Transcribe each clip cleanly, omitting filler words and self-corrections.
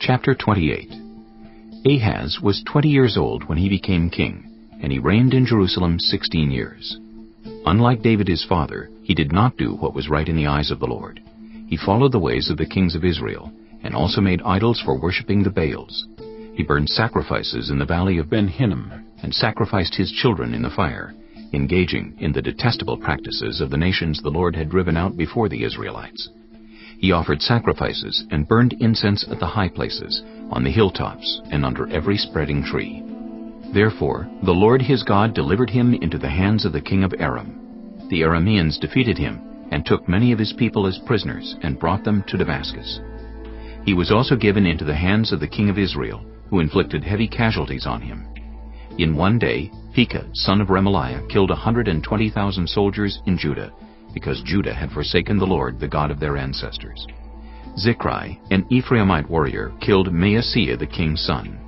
Chapter 28. Ahaz was 20 years old when he became king, and he reigned in Jerusalem 16 years. Unlike David his father, he did not do what was right in the eyes of the Lord. He followed the ways of the kings of Israel, and also made idols for worshipping the Baals. He burned sacrifices in the valley of Ben-Hinnom, and sacrificed his children in the fire, engaging in the detestable practices of the nations the Lord had driven out before the Israelites. He offered sacrifices and burned incense at the high places, on the hilltops, and under every spreading tree. Therefore the Lord his God delivered him into the hands of the king of Aram. The Arameans defeated him, and took many of his people as prisoners, and brought them to Damascus. He was also given into the hands of the king of Israel, who inflicted heavy casualties on him. In one day Pekah, son of Remaliah, killed 120,000 soldiers in Judah, because Judah had forsaken the Lord, the God of their ancestors. Zichri, an Ephraimite warrior, killed Maaseiah the king's son,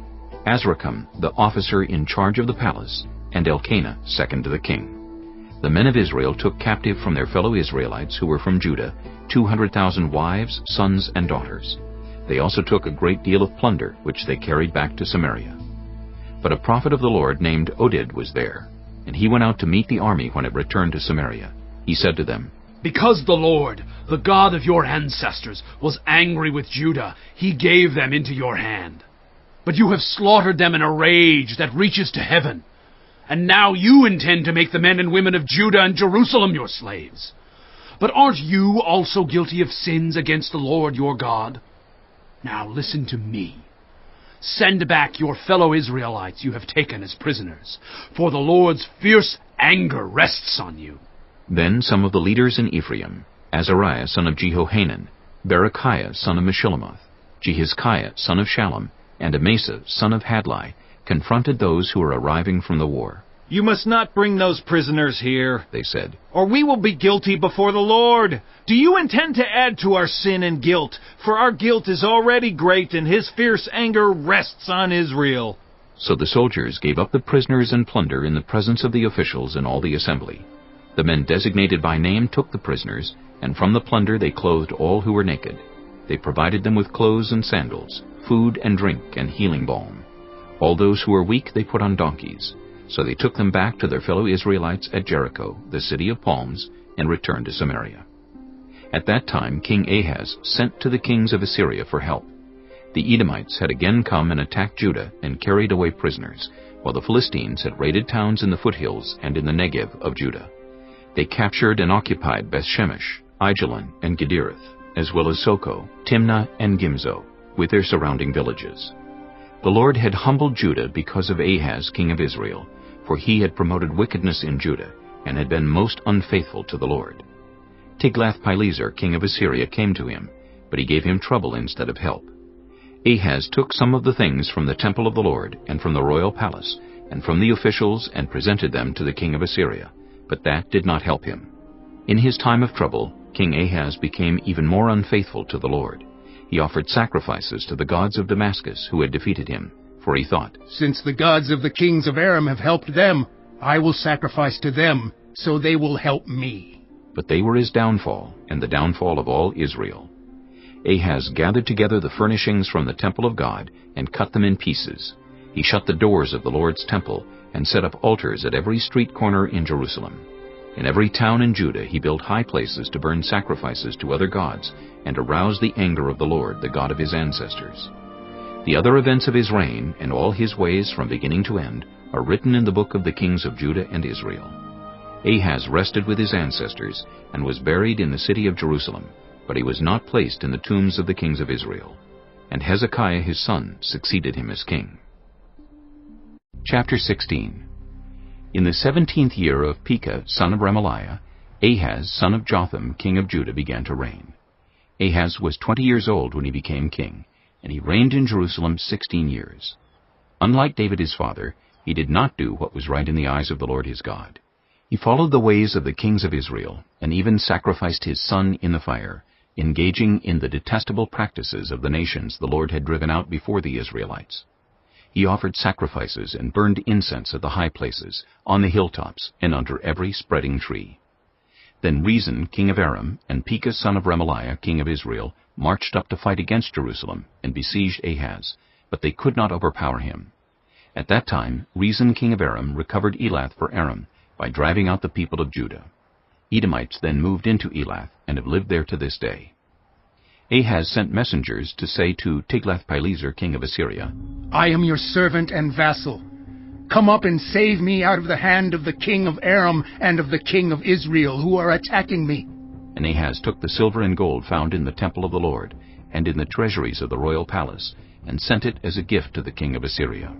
Azrikam, the officer in charge of the palace, and Elkanah, second to the king. The men of Israel took captive from their fellow Israelites who were from Judah 200,000 wives, sons, and daughters. They also took a great deal of plunder, which they carried back to Samaria. But a prophet of the Lord named Oded was there, and he went out to meet the army when it returned to Samaria. He said to them, "Because the Lord, the God of your ancestors, was angry with Judah, he gave them into your hand. But you have slaughtered them in a rage that reaches to heaven. And now you intend to make the men and women of Judah and Jerusalem your slaves. But aren't you also guilty of sins against the Lord your God? Now listen to me. Send back your fellow Israelites you have taken as prisoners, for the Lord's fierce anger rests on you." Then some of the leaders in Ephraim, Azariah son of Jehohanan, Berechiah son of Meshillemoth, Jehizkiah son of Shallum, and Amasa son of Hadlai, confronted those who were arriving from the war. "You must not bring those prisoners here," they said, "or we will be guilty before the Lord. Do you intend to add to our sin and guilt? For our guilt is already great, and his fierce anger rests on Israel." So the soldiers gave up the prisoners and plunder in the presence of the officials and all the assembly. The men designated by name took the prisoners, and from the plunder they clothed all who were naked. They provided them with clothes and sandals, food and drink and healing balm. All those who were weak they put on donkeys. So they took them back to their fellow Israelites at Jericho, the city of palms, and returned to Samaria. At that time King Ahaz sent to the kings of Assyria for help. The Edomites had again come and attacked Judah and carried away prisoners, while the Philistines had raided towns in the foothills and in the Negev of Judah. They captured and occupied Bethshemesh, Aijalon, and Gederoth, as well as Soko, Timnah, and Gimzo, with their surrounding villages. The Lord had humbled Judah because of Ahaz king of Israel, for he had promoted wickedness in Judah, and had been most unfaithful to the Lord. Tiglath-Pileser king of Assyria came to him, but he gave him trouble instead of help. Ahaz took some of the things from the temple of the Lord, and from the royal palace, and from the officials, and presented them to the king of Assyria, but that did not help him. In his time of trouble, King Ahaz became even more unfaithful to the Lord. He offered sacrifices to the gods of Damascus who had defeated him, for he thought, "Since the gods of the kings of Aram have helped them, I will sacrifice to them, so they will help me." But they were his downfall, and the downfall of all Israel. Ahaz gathered together the furnishings from the temple of God, and cut them in pieces. He shut the doors of the Lord's temple, and set up altars at every street corner in Jerusalem. In every town in Judah he built high places to burn sacrifices to other gods, and arouse the anger of the Lord, the God of his ancestors. The other events of his reign, and all his ways from beginning to end, are written in the book of the kings of Judah and Israel. Ahaz rested with his ancestors, and was buried in the city of Jerusalem, but he was not placed in the tombs of the kings of Israel. And Hezekiah his son succeeded him as king. Chapter 16. In the 17th year of Pekah son of Remaliah, Ahaz son of Jotham king of Judah began to reign. Ahaz was 20 years old when he became king, and he reigned in Jerusalem 16 years. Unlike David his father, he did not do what was right in the eyes of the Lord his God. He followed the ways of the kings of Israel, and even sacrificed his son in the fire, engaging in the detestable practices of the nations the Lord had driven out before the Israelites. He offered sacrifices and burned incense at the high places, on the hilltops, and under every spreading tree. Then Rezin king of Aram, and Pekah son of Remaliah king of Israel, marched up to fight against Jerusalem and besieged Ahaz, but they could not overpower him. At that time Rezin king of Aram recovered Elath for Aram by driving out the people of Judah. Edomites then moved into Elath and have lived there to this day. Ahaz sent messengers to say to Tiglath-Pileser king of Assyria, I am your servant and vassal. Come up and save me out of the hand of the king of Aram and of the king of Israel, who are attacking me. And Ahaz took the silver and gold found in the temple of the Lord and in the treasuries of the royal palace, and sent it as a gift to the king of Assyria.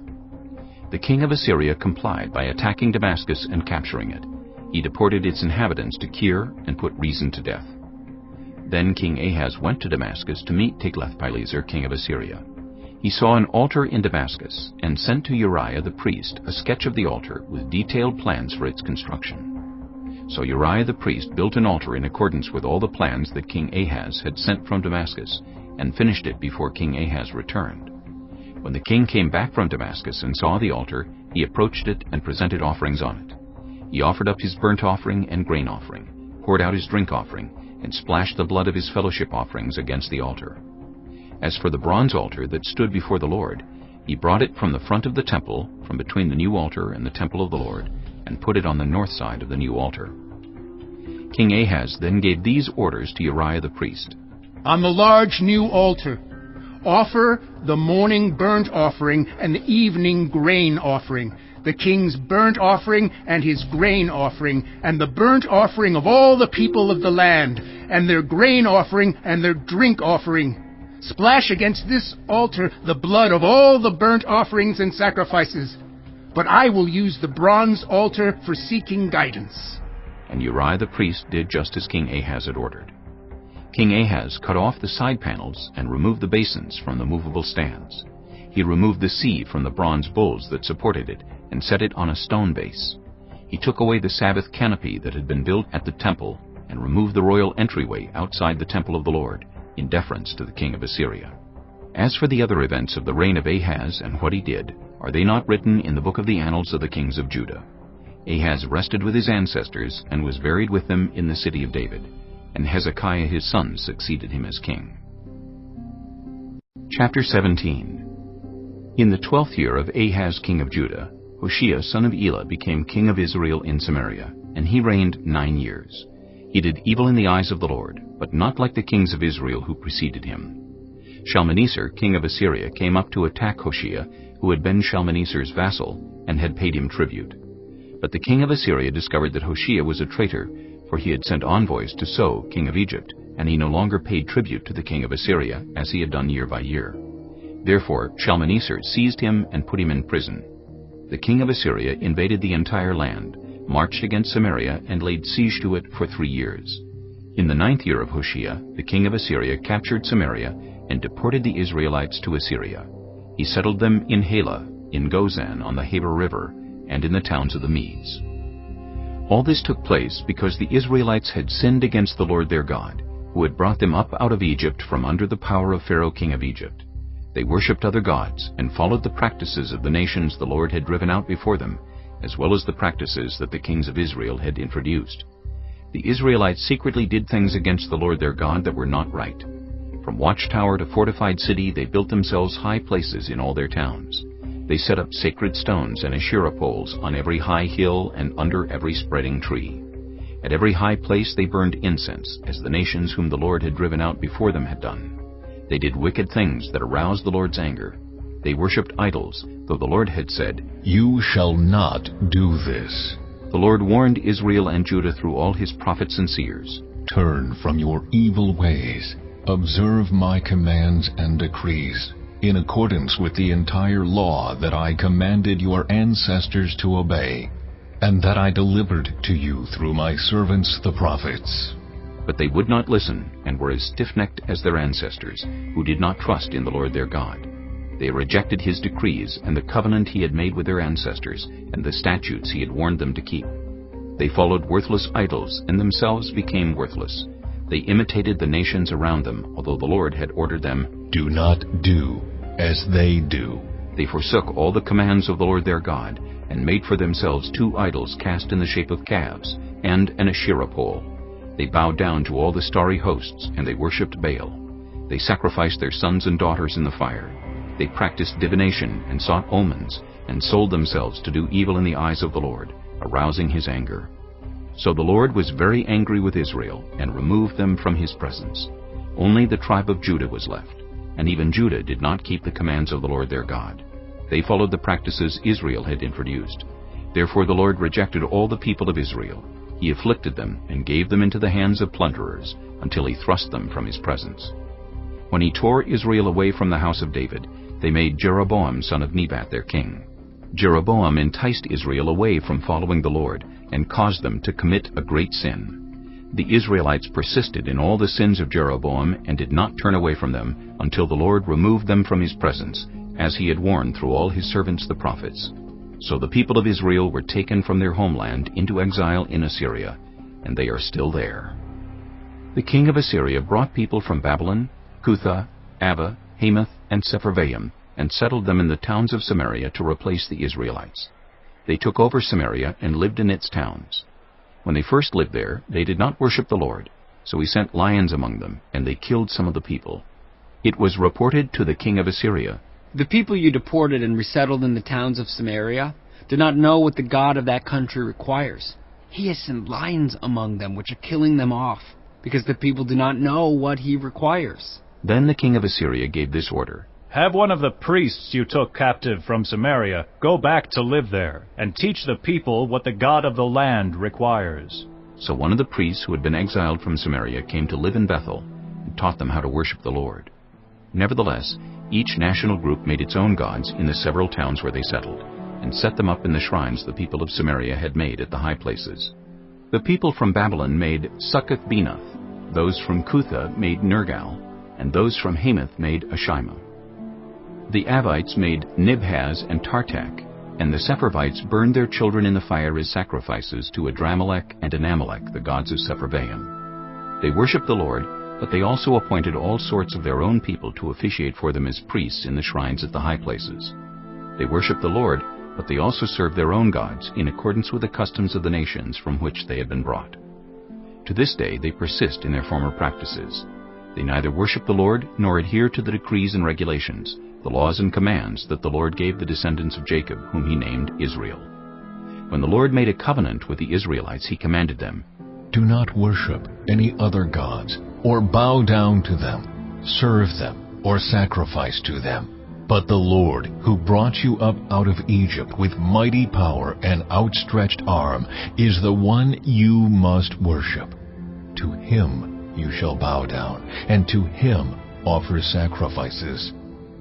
The king of Assyria complied by attacking Damascus and capturing it. He deported its inhabitants to Kir and put Rezin to death. Then King Ahaz went to Damascus to meet Tiglath-Pileser king of Assyria. He saw an altar in Damascus and sent to Uriah the priest a sketch of the altar with detailed plans for its construction. So Uriah the priest built an altar in accordance with all the plans that King Ahaz had sent from Damascus, and finished it before King Ahaz returned. When the king came back from Damascus and saw the altar, he approached it and presented offerings on it. He offered up his burnt offering and grain offering, poured out his drink offering, and splashed the blood of his fellowship offerings against the altar. As for the bronze altar that stood before the Lord, he brought it from the front of the temple, from between the new altar and the temple of the Lord, and put it on the north side of the new altar. King Ahaz then gave these orders to Uriah the priest. On the large new altar, offer the morning burnt offering and the evening grain offering, the king's burnt offering and his grain offering, and the burnt offering of all the people of the land, and their grain offering and their drink offering. Splash against this altar the blood of all the burnt offerings and sacrifices. But I will use the bronze altar for seeking guidance. And Uriah the priest did just as King Ahaz had ordered. King Ahaz cut off the side panels and removed the basins from the movable stands. He removed the sea from the bronze bulls that supported it and set it on a stone base. He took away the Sabbath canopy that had been built at the temple and removed the royal entryway outside the temple of the Lord, in deference to the king of Assyria. As for the other events of the reign of Ahaz and what he did, are they not written in the book of the annals of the kings of Judah? Ahaz rested with his ancestors and was buried with them in the city of David, and Hezekiah his son succeeded him as king. Chapter 17. In the 12th year of Ahaz king of Judah, Hoshea son of Elah became king of Israel in Samaria, and he reigned 9 years. He did evil in the eyes of the Lord, but not like the kings of Israel who preceded him. Shalmaneser king of Assyria came up to attack Hoshea, who had been Shalmaneser's vassal, and had paid him tribute. But the king of Assyria discovered that Hoshea was a traitor, for he had sent envoys to So, king of Egypt, and he no longer paid tribute to the king of Assyria, as he had done year by year. Therefore Shalmaneser seized him and put him in prison. The king of Assyria invaded the entire land, marched against Samaria, and laid siege to it for 3 years. In the 9th year of Hoshea, the king of Assyria captured Samaria and deported the Israelites to Assyria. He settled them in Halah, in Gozan on the Haber River, and in the towns of the Medes. All this took place because the Israelites had sinned against the Lord their God, who had brought them up out of Egypt from under the power of Pharaoh king of Egypt. They worshipped other gods and followed the practices of the nations the Lord had driven out before them, as well as the practices that the kings of Israel had introduced. The Israelites secretly did things against the Lord their God that were not right. From watchtower to fortified city they built themselves high places in all their towns. They set up sacred stones and Asherah poles on every high hill and under every spreading tree. At every high place they burned incense, as the nations whom the Lord had driven out before them had done. They did wicked things that aroused the Lord's anger. They worshipped idols, though the Lord had said, "You shall not do this." The Lord warned Israel and Judah through all his prophets and seers. "Turn from your evil ways. Observe my commands and decrees, in accordance with the entire law that I commanded your ancestors to obey, and that I delivered to you through my servants the prophets." But they would not listen, and were as stiff-necked as their ancestors, who did not trust in the Lord their God. They rejected his decrees and the covenant he had made with their ancestors, and the statutes he had warned them to keep. They followed worthless idols, and themselves became worthless. They imitated the nations around them, although the Lord had ordered them, "Do not do as they do." They forsook all the commands of the Lord their God, and made for themselves 2 idols cast in the shape of calves, and an Asherah pole. They bowed down to all the starry hosts, and they worshipped Baal. They sacrificed their sons and daughters in the fire. They practiced divination and sought omens, and sold themselves to do evil in the eyes of the Lord, arousing his anger. So the Lord was very angry with Israel, and removed them from his presence. Only the tribe of Judah was left, and even Judah did not keep the commands of the Lord their God. They followed the practices Israel had introduced. Therefore the Lord rejected all the people of Israel. He afflicted them, and gave them into the hands of plunderers, until he thrust them from his presence. When he tore Israel away from the house of David, they made Jeroboam son of Nebat their king. Jeroboam enticed Israel away from following the Lord, and caused them to commit a great sin. The Israelites persisted in all the sins of Jeroboam, and did not turn away from them, until the Lord removed them from his presence, as he had warned through all his servants the prophets. So the people of Israel were taken from their homeland into exile in Assyria, and they are still there. The king of Assyria brought people from Babylon, Cutha, Ava, Hamath, and Sepharvaim, and settled them in the towns of Samaria to replace the Israelites. They took over Samaria and lived in its towns. When they first lived there, they did not worship the Lord, so he sent lions among them, and they killed some of the people. It was reported to the king of Assyria, "The people you deported and resettled in the towns of Samaria do not know what the God of that country requires. He has sent lions among them, which are killing them off, because the people do not know what he requires." Then the king of Assyria gave this order, Have one of the priests you took captive from Samaria go back to live there, and teach the people what the God of the land requires. So one of the priests who had been exiled from Samaria came to live in Bethel, and taught them how to worship the Lord. Nevertheless, each national group made its own gods in the several towns where they settled, and set them up in the shrines the people of Samaria had made at the high places. The people from Babylon made Succoth-Benoth, those from Cutha made Nergal, and those from Hamath made Ashima. The Avites made Nibhaz and Tartak, and the Sepharvites burned their children in the fire as sacrifices to Adramelech and Anamelech, the gods of Sepharvaim. They worshipped the Lord, but they also appointed all sorts of their own people to officiate for them as priests in the shrines at the high places. They worshipped the Lord, but they also served their own gods in accordance with the customs of the nations from which they had been brought. To this day they persist in their former practices. They neither worship the Lord nor adhere to the decrees and regulations, the laws and commands that the Lord gave the descendants of Jacob, whom he named Israel. When the Lord made a covenant with the Israelites, he commanded them, Do not worship any other gods, or bow down to them, serve them, or sacrifice to them. But the Lord, who brought you up out of Egypt with mighty power and outstretched arm, is the one you must worship. To him you shall bow down, and to him offer sacrifices.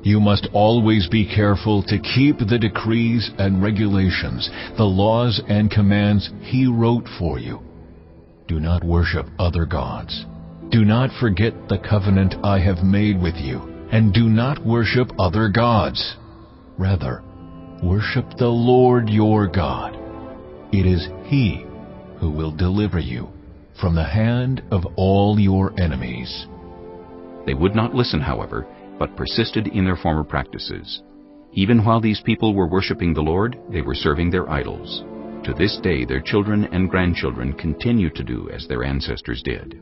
You must always be careful to keep the decrees and regulations, the laws and commands he wrote for you. Do not worship other gods. Do not forget the covenant I have made with you, and do not worship other gods. Rather, worship the Lord your God. It is he who will deliver you from the hand of all your enemies. They would not listen, however, but persisted in their former practices. Even while these people were worshiping the Lord, they were serving their idols. To this day their children and grandchildren continue to do as their ancestors did.